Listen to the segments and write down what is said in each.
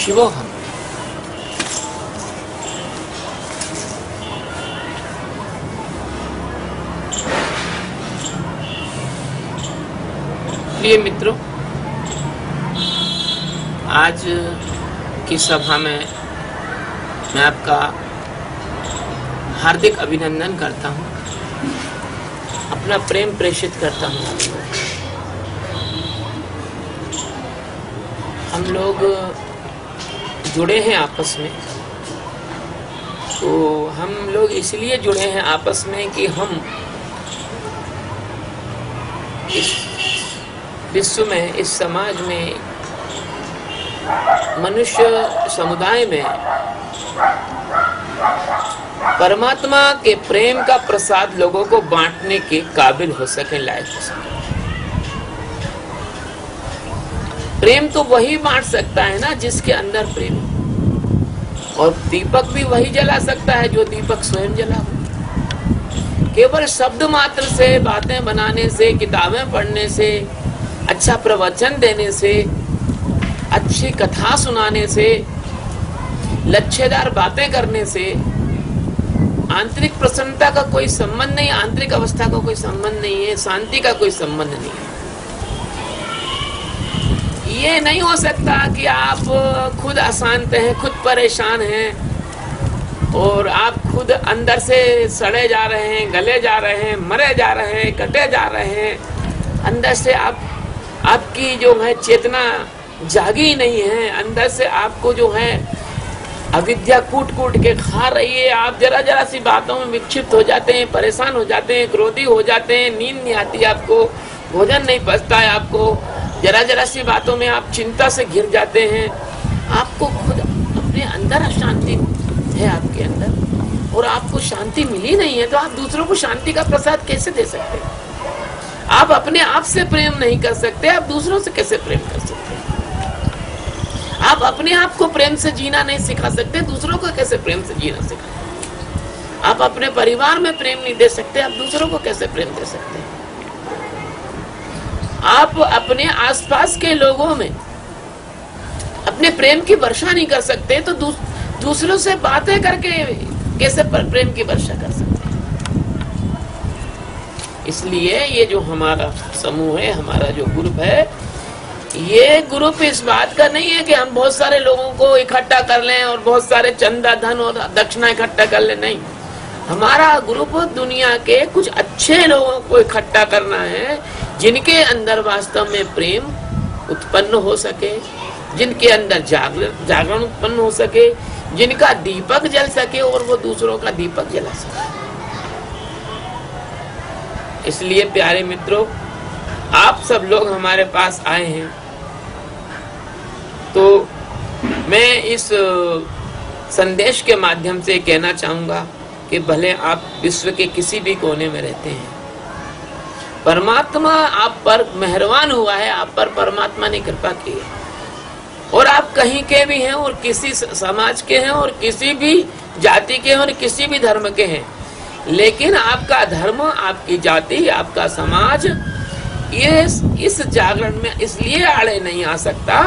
शिवोहम। प्रिय मित्रों, आज की सभा में मैं आपका हार्दिक अभिनंदन करता हूँ, अपना प्रेम प्रेषित करता हूँ। हम लोग जुड़े हैं आपस में, तो हम लोग इसलिए जुड़े हैं आपस में कि हम इस विश्व में, इस समाज में, मनुष्य समुदाय में परमात्मा के प्रेम का प्रसाद लोगों को बांटने के काबिल हो सके, लायक हो सके। प्रेम तो वही बांट सकता है ना जिसके अंदर प्रेम, और दीपक भी वही जला सकता है जो दीपक स्वयं जला हो। केवल शब्द मात्र से, बातें बनाने से, किताबें पढ़ने से, अच्छा प्रवचन देने से, अच्छी कथा सुनाने से, लच्छेदार बातें करने से आंतरिक प्रसन्नता का कोई संबंध नहीं, आंतरिक अवस्था का कोई संबंध नहीं है, शांति का कोई संबंध नहीं है। ये नहीं हो सकता कि आप खुद अशांत हैं, खुद परेशान हैं और आप खुद अंदर से सड़े जा रहे हैं, गले जा रहे हैं, मरे जा रहे हैं, कटे जा रहे हैं। अंदर से आपकी जो है चेतना जागी नहीं है, अंदर से आपको जो है अविद्या कूट कूट के खा रही है। आप जरा जरा सी बातों में विक्षिप्त हो जाते हैं, परेशान हो जाते हैं, क्रोधी हो जाते हैं, नींद नहीं आती आपको, भोजन नहीं पचता है आपको, जरा जरा सी बातों में आप चिंता से घिर जाते हैं। आपको खुद अपने अंदर अशांति है आपके अंदर, और आपको शांति मिली नहीं है, तो आप दूसरों को शांति का प्रसाद कैसे दे सकते हैं? आप अपने आप से प्रेम नहीं कर सकते, आप दूसरों से कैसे प्रेम कर सकते हैं? आप अपने आप को प्रेम से जीना नहीं सिखा सकते, दूसरों को कैसे प्रेम से जीना सिखा? आप अपने परिवार में प्रेम नहीं दे सकते, आप दूसरों को कैसे प्रेम दे सकते हैं? आप अपने आसपास के लोगों में अपने प्रेम की वर्षा नहीं कर सकते, तो दूसरों से बातें करके कैसे प्रेम की वर्षा कर सकते हैं? इसलिए ये जो हमारा समूह है, हमारा जो ग्रुप है, ये ग्रुप इस बात का नहीं है कि हम बहुत सारे लोगों को इकट्ठा कर लें और बहुत सारे चंदा, धन और दक्षिणा इकट्ठा कर लें। नहीं, हमारा ग्रुप दुनिया के कुछ अच्छे लोगों को इकट्ठा करना है, जिनके अंदर वास्तव में प्रेम उत्पन्न हो सके, जिनके अंदर जागरण उत्पन्न हो सके, जिनका दीपक जल सके और वो दूसरों का दीपक जला सके। इसलिए प्यारे मित्रों, आप सब लोग हमारे पास आए हैं, तो मैं इस संदेश के माध्यम से कहना चाहूंगा कि भले आप विश्व के किसी भी कोने में रहते हैं, परमात्मा आप पर मेहरबान हुआ है, आप पर परमात्मा ने कृपा की है, और आप कहीं के भी हैं और किसी समाज के हैं और किसी भी जाति के हैं और किसी भी धर्म के हैं, लेकिन आपका धर्म, आपकी जाति, आपका समाज ये इस जागरण में इसलिए आड़े नहीं आ सकता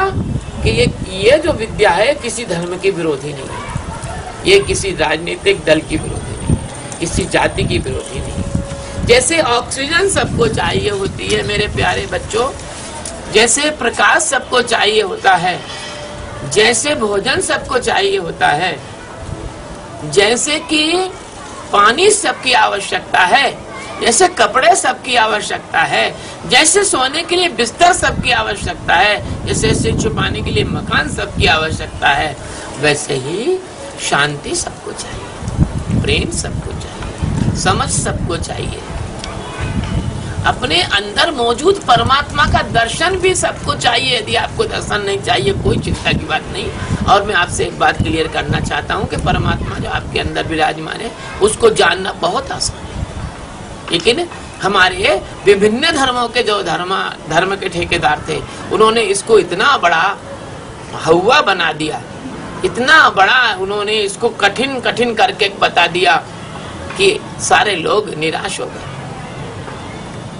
कि ये जो विद्या है किसी धर्म की विरोधी नहीं है, ये किसी राजनीतिक दल की विरोधी नहीं है, किसी जाति की विरोधी नहीं है। जैसे ऑक्सीजन सबको चाहिए होती है मेरे प्यारे बच्चों, जैसे प्रकाश सबको चाहिए होता है, जैसे भोजन सबको चाहिए होता है, जैसे कि पानी सबकी आवश्यकता है, जैसे कपड़े सबकी आवश्यकता है, जैसे सोने के लिए बिस्तर सबकी आवश्यकता है, जैसे सिर छुपाने के लिए मकान सबकी आवश्यकता है, वैसे ही शांति सबको चाहिए, प्रेम सबको चाहिए, समझ सबको चाहिए, अपने अंदर मौजूद परमात्मा का दर्शन भी सबको चाहिए। यदि आपको दर्शन नहीं चाहिए, कोई चिंता की बात नहीं। और मैं आपसे एक बात क्लियर करना चाहता हूँ कि परमात्मा जो आपके अंदर विराजमान है, उसको जानना बहुत आसान है, लेकिन हमारे विभिन्न धर्मों के जो धर्म के ठेकेदार थे, उन्होंने इसको इतना बड़ा हवा बना दिया, इतना बड़ा उन्होंने इसको कठिन कठिन करके बता दिया कि सारे लोग निराश हो गए।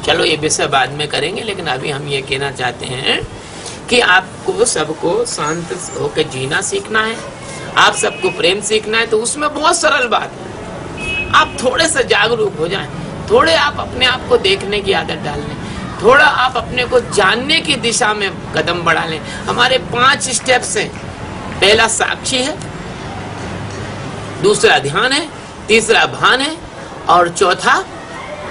चलो ये विषय बाद में करेंगे, लेकिन अभी हम ये कहना चाहते हैं कि आपको सबको शांत होकर जीना सीखना है, आप सबको प्रेम सीखना है, तो उसमें बहुत सरल बात है। आप थोड़े से जागरूक हो जाएं, थोड़े आप अपने आप को देखने की आदत डाल लें, थोड़ा आप अपने को जानने की दिशा में कदम बढ़ा लें। हमारे 5 स्टेप्स हैं। पहला साक्षी है, दूसरा ध्यान है, तीसरा भान है, और चौथा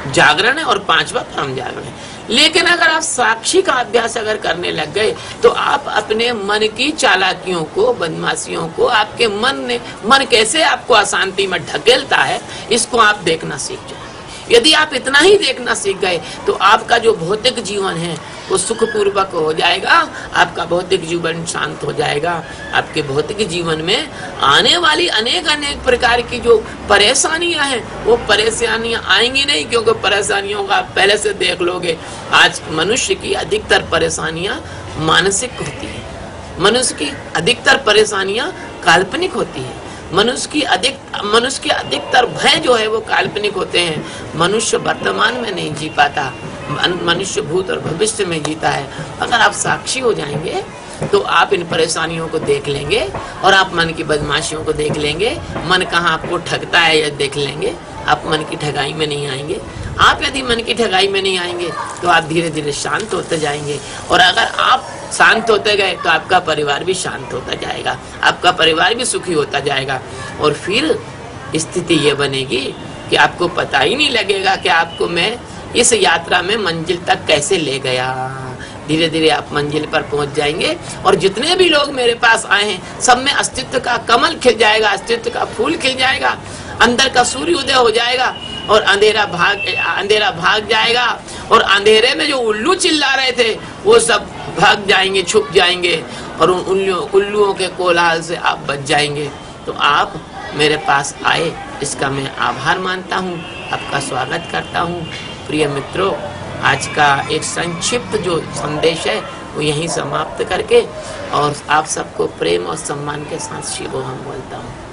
जागरण है, और 5वां परम जागरण है। लेकिन अगर आप साक्षी का अभ्यास अगर करने लग गए तो आप अपने मन की चालाकियों को, बदमाशियों को, आपके मन कैसे आपको अशांति में ढकेलता है, इसको आप देखना सीख जाए। यदि आप इतना ही देखना सीख गए तो आपका जो भौतिक जीवन है वो सुखपूर्वक हो जाएगा, आपका भौतिक जीवन शांत हो जाएगा। आपके भौतिक जीवन में आने वाली अनेक प्रकार की जो परेशानियां हैं वो परेशानियां आएंगी नहीं, क्योंकि परेशानियों का आप पहले से देख लोगे। आज मनुष्य की अधिकतर परेशानियां मानसिक होती है, मनुष्य की अधिकतर परेशानियां काल्पनिक होती है, मनुष्य की अधिकतर भय जो है वो काल्पनिक होते हैं। मनुष्य वर्तमान में नहीं जी पाता, मनुष्य भूत और भविष्य में जीता है। अगर आप साक्षी हो जाएंगे तो आप इन परेशानियों को देख लेंगे और आप मन की बदमाशियों को देख लेंगे। मन कहाँ आपको ठगता है यह देख लेंगे। आप मन की ठगाई में नहीं आएंगे। आप यदि मन की ठगाई में नहीं आएंगे तो आप धीरे धीरे शांत होते जाएंगे, और अगर आप शांत होते गए तो आपका परिवार भी शांत होता जाएगा, आपका परिवार भी सुखी होता जाएगा। और फिर स्थिति ये बनेगी कि आपको पता ही नहीं लगेगा कि आपको मैं इस यात्रा में मंजिल तक कैसे ले गया। धीरे धीरे आप मंजिल पर पहुंच जाएंगे, और जितने भी लोग मेरे पास आए हैं सब में अस्तित्व का कमल खिल जाएगा, अस्तित्व का फूल खिल जाएगा, अंदर का सूर्योदय हो जाएगा, और अंधेरा भाग जाएगा, और अंधेरे में जो उल्लू चिल्ला रहे थे वो सब भाग जाएंगे, छुप जाएंगे, और उन उल्लुओं के कोलाहल से आप बच जाएंगे। तो आप मेरे पास आए, इसका मैं आभार मानता हूँ, आपका स्वागत करता हूँ। प्रिय मित्रों, आज का एक संक्षिप्त जो संदेश है वो यहीं समाप्त करके और आप सबको प्रेम और सम्मान के साथ शिवोहम बोलता हूँ।